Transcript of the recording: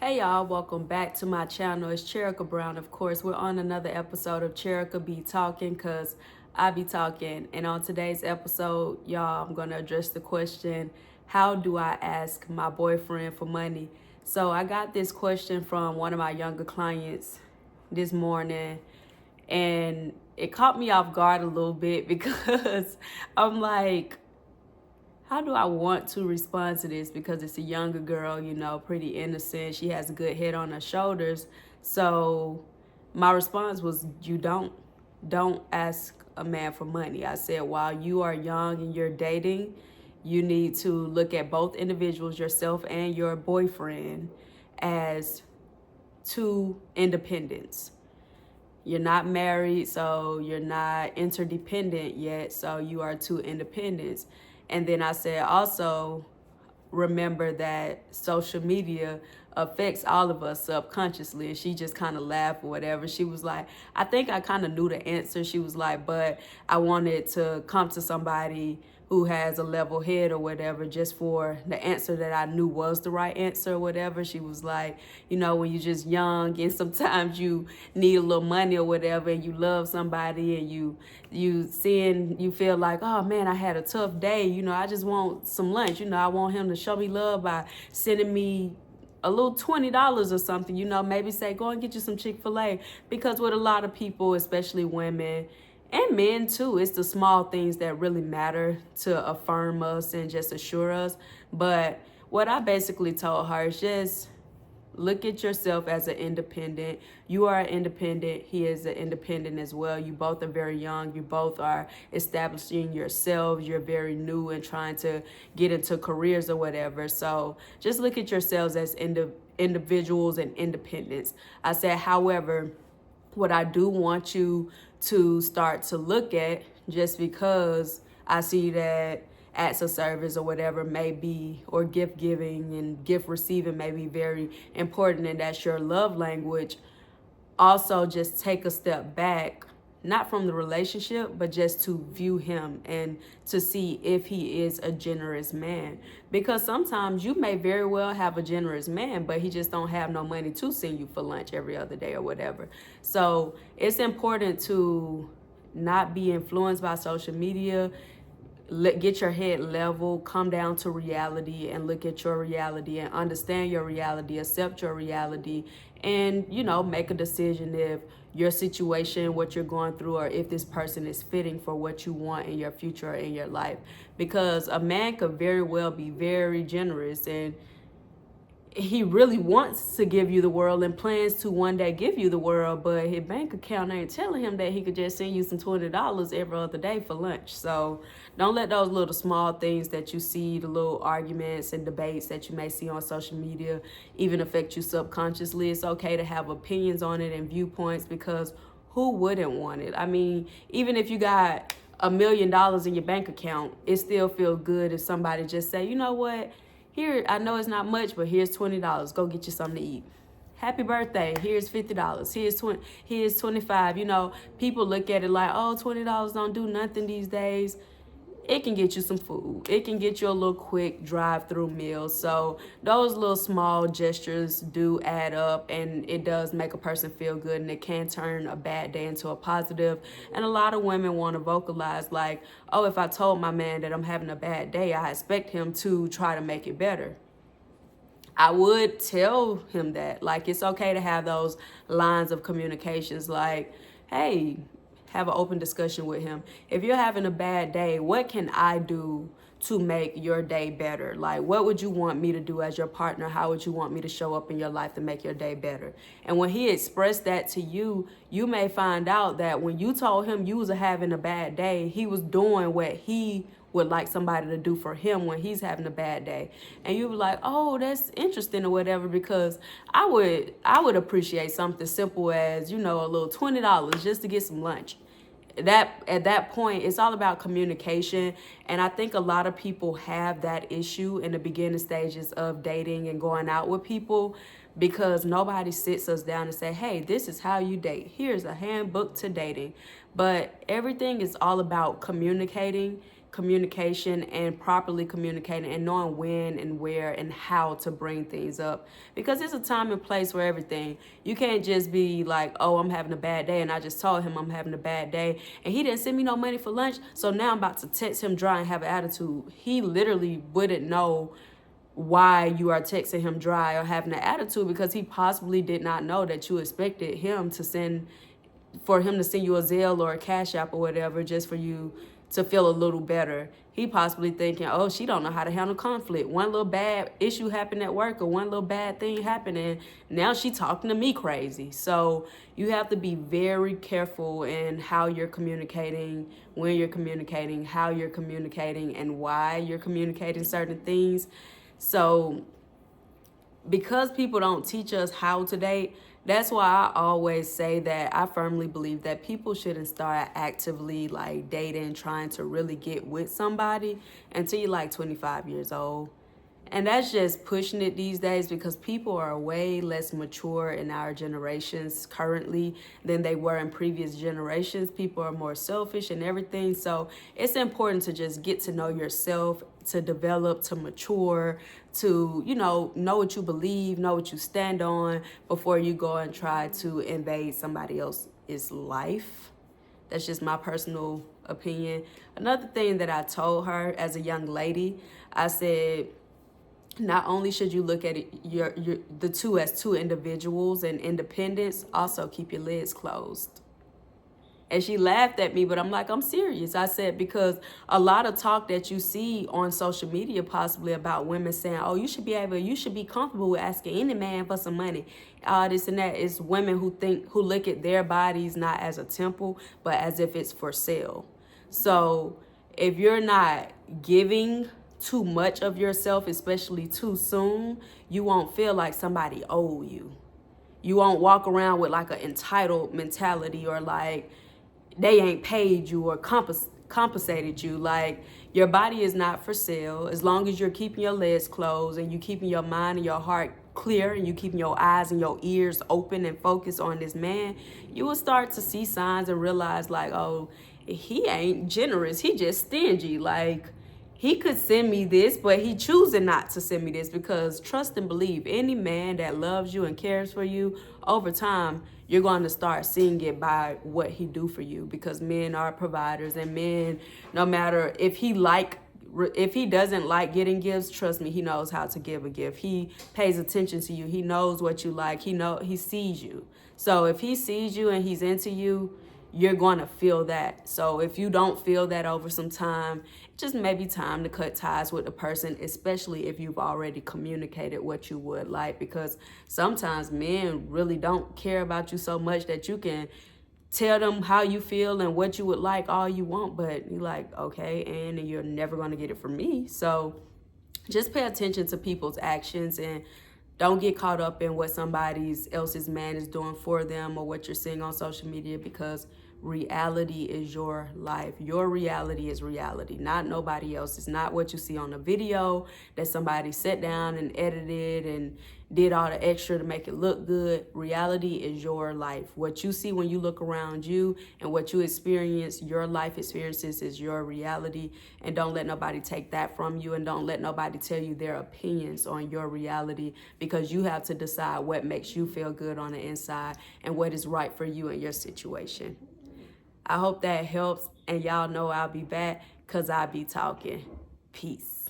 Hey y'all, welcome back to my channel. It's Cherika Brown. Of course, we're on another episode of Cherika Be Talking, cause I be talking. And on today's episode, y'all, I'm gonna address the question, how do I ask my boyfriend for money? So I got this question from one of my younger clients this morning, and it caught me off guard a little bit because I'm like, how do I want to respond to this? Because it's a younger girl, pretty innocent. She has a good head on her shoulders. So my response was, you don't ask a man for money. I said, while you are young and you're dating, you need to look at both individuals, yourself and your boyfriend, as two independents. You're not married, so you're not interdependent yet, so you are two independents. And then I said, also remember that social media affects all of us subconsciously. And she just kind of laughed or whatever. She was like, I think I kind of knew the answer. She was like, but I wanted to come to somebody who has a level head or whatever, just for the answer that I knew was the right answer or whatever. She was like, when you're just young and sometimes you need a little money or whatever, and you love somebody and you feel like, oh man, I had a tough day. I just want some lunch. I want him to show me love by sending me a little $20 or something, maybe say, go and get you some Chick-fil-A. Because with a lot of people, especially women, and men too, it's the small things that really matter to affirm us and just assure us. But what I basically told her is just look at yourself as an independent. You are an independent. He is an independent as well. You both are very young. You both are establishing yourselves. You're very new and trying to get into careers or whatever. So just look at yourselves as individuals and independents. I said, however, what I do want you to start to look at, just because I see that acts of service or whatever may be, or gift giving and gift receiving may be very important, and that's your love language. Also, just take a step back, not from the relationship, but just to view him and to see if he is a generous man. Because sometimes you may very well have a generous man, but he just don't have no money to send you for lunch every other day or whatever. So it's important to not be influenced by social media. Get your head level, come down to reality, and look at your reality and understand your reality, accept your reality, and make a decision if your situation, what you're going through, or if this person is fitting for what you want in your future or in your life. Because a man could very well be very generous, and he really wants to give you the world and plans to one day give you the world, but his bank account ain't telling him that he could just send you some $20 every other day for lunch. So don't let those little small things that you see, the little arguments and debates that you may see on social media, even affect you subconsciously. It's okay to have opinions on it and viewpoints, because who wouldn't want it? I mean, even if you got $1 million in your bank account, it still feels good if somebody just say, you know what, here, I know it's not much, but here's $20. Go get you something to eat. Happy birthday. Here's $50. Here's 25. People look at it like, oh, $20 don't do nothing these days. It can get you some food. It can get you a little quick drive-through meal. So those little small gestures do add up, and it does make a person feel good, and it can turn a bad day into a positive. And a lot of women want to vocalize like, oh, if I told my man that I'm having a bad day, I expect him to try to make it better. I would tell him that, like, it's okay to have those lines of communications, like, hey, have an open discussion with him. If you're having a bad day, what can I do to make your day better? Like, what would you want me to do as your partner? How would you want me to show up in your life to make your day better? And when he expressed that to you, you may find out that when you told him you was having a bad day, he was doing what he would like somebody to do for him when he's having a bad day. And you were like, oh, that's interesting or whatever, because I would appreciate something simple as, a little $20 just to get some lunch. That at that point, it's all about communication. And I think a lot of people have that issue in the beginning stages of dating and going out with people, because nobody sits us down and say, hey, this is how you date. Here's a handbook to dating. But everything is all about communicating. communication and properly communicating and knowing when and where and how to bring things up, because there's a time and place for everything. You can't just be like, oh, I'm having a bad day and I just told him I'm having a bad day and he didn't send me no money for lunch, so now I'm about to text him dry and have an attitude. He literally wouldn't know why you are texting him dry or having an attitude, because he possibly did not know that you expected him to send you a Zelle or a Cash App or whatever just for you to feel a little better. He possibly thinking, oh, she don't know how to handle conflict. One little bad issue happened at work or one little bad thing happened and now she talking to me crazy. So you have to be very careful in how you're communicating, when you're communicating, how you're communicating, and why you're communicating certain things. So because people don't teach us how to date, that's why I always say that I firmly believe that people shouldn't start actively like dating, trying to really get with somebody until you're like 25 years old. And that's just pushing it these days, because people are way less mature in our generations currently than they were in previous generations. People are more selfish and everything. So it's important to just get to know yourself, to develop, to mature, to, know what you believe, know what you stand on before you go and try to invade somebody else's life. That's just my personal opinion. Another thing that I told her as a young lady, I said, not only should you look at it, the two as two individuals and independence, also keep your lids closed. And she laughed at me, but I'm like, I'm serious. I said, because a lot of talk that you see on social media possibly about women saying, oh, you should be comfortable with asking any man for some money. All this and that is women who look at their bodies not as a temple, but as if it's for sale. So if you're not giving too much of yourself, especially too soon, you won't feel like somebody owe you. You won't walk around with like an entitled mentality, or like they ain't paid you or compensated you. Like, your body is not for sale. As long as you're keeping your legs closed and you keeping your mind and your heart clear and you keeping your eyes and your ears open and focused on this man, you will start to see signs and realize like, oh, he ain't generous. He just stingy. Like, he could send me this, but he choosing not to send me this, because trust and believe, any man that loves you and cares for you, over time, you're going to start seeing it by what he do for you, because men are providers, and men, no matter if he doesn't like getting gifts, trust me, he knows how to give a gift. He pays attention to you. He knows what you like. He sees you. So if he sees you and he's into you, you're going to feel that. So if you don't feel that over some time, it just may be time to cut ties with the person, especially if you've already communicated what you would like, because sometimes men really don't care about you so much that you can tell them how you feel and what you would like all you want, but you're like, okay, and you're never going to get it from me. So just pay attention to people's actions and don't get caught up in what somebody else's man is doing for them or what you're seeing on social media, because reality is your life. Your reality is reality, not nobody else. It's not what you see on the video that somebody sat down and edited and did all the extra to make it look good. Reality is your life. What you see when you look around you and what you experience, your life experiences, is your reality. And don't let nobody take that from you, and don't let nobody tell you their opinions on your reality, because you have to decide what makes you feel good on the inside and what is right for you in your situation. I hope that helps, and y'all know I'll be back because I be talking. Peace.